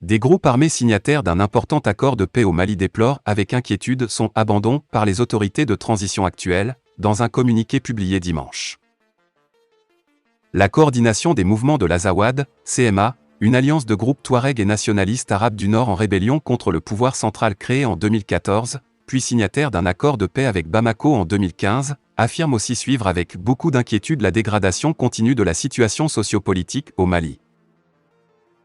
Des groupes armés signataires d'un important accord de paix au Mali déplorent avec inquiétude son abandon par les autorités de transition actuelles, dans un communiqué publié dimanche. La coordination des mouvements de l'Azawad, CMA, une alliance de groupes touaregs et nationalistes arabes du Nord en rébellion contre le pouvoir central créé en 2014, puis signataire d'un accord de paix avec Bamako en 2015, affirme aussi suivre avec beaucoup d'inquiétude la dégradation continue de la situation sociopolitique au Mali.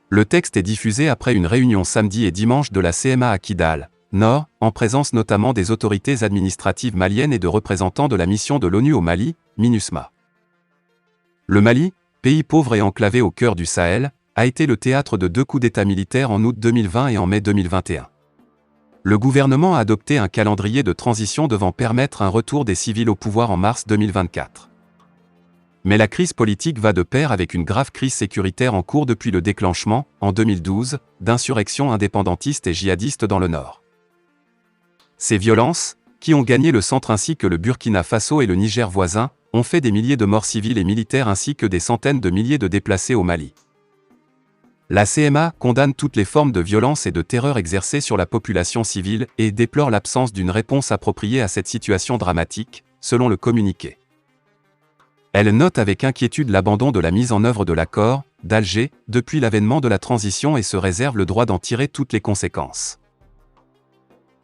Le texte est diffusé après une réunion samedi et dimanche de la CMA à Kidal, Nord, en présence notamment des autorités administratives maliennes et de représentants de la mission de l'ONU au Mali, MINUSMA. Le Mali, pays pauvre et enclavé au cœur du Sahel, a été le théâtre de 2 coups d'État militaires en août 2020 et en mai 2021. Le gouvernement a adopté un calendrier de transition devant permettre un retour des civils au pouvoir en mars 2024. Mais la crise politique va de pair avec une grave crise sécuritaire en cours depuis le déclenchement, en 2012, d'insurrections indépendantistes et djihadistes dans le Nord. Ces violences, qui ont gagné le centre ainsi que le Burkina Faso et le Niger voisin, ont fait des milliers de morts civiles et militaires ainsi que des centaines de milliers de déplacés au Mali. La CMA condamne toutes les formes de violence et de terreur exercées sur la population civile et déplore l'absence d'une réponse appropriée à cette situation dramatique, selon le communiqué. Elle note avec inquiétude l'abandon de la mise en œuvre de l'accord d'Alger depuis l'avènement de la transition et se réserve le droit d'en tirer toutes les conséquences.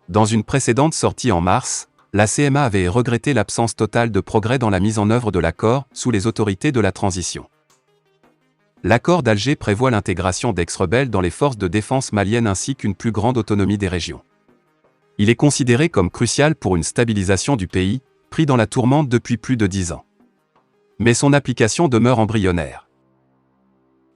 Dans une précédente sortie en mars, la CMA avait regretté l'absence totale de progrès dans la mise en œuvre de l'accord sous les autorités de la transition. L'accord d'Alger prévoit l'intégration d'ex-rebelles dans les forces de défense maliennes ainsi qu'une plus grande autonomie des régions. Il est considéré comme crucial pour une stabilisation du pays, pris dans la tourmente depuis plus de 10 ans. Mais son application demeure embryonnaire.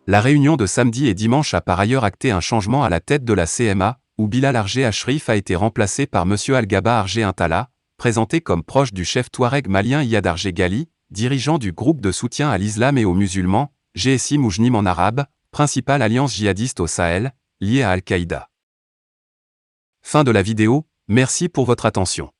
La réunion de samedi et dimanche a par ailleurs acté un changement à la tête de la CMA, où Bilal Argé Achrif a été remplacé par M. Al-Gaba Argé Intala, présenté comme proche du chef touareg malien Iyad Argé Ghali, dirigeant du groupe de soutien à l'islam et aux musulmans, GSI Moujnim en arabe, principale alliance djihadiste au Sahel, liée à Al-Qaïda. Fin de la vidéo, merci pour votre attention.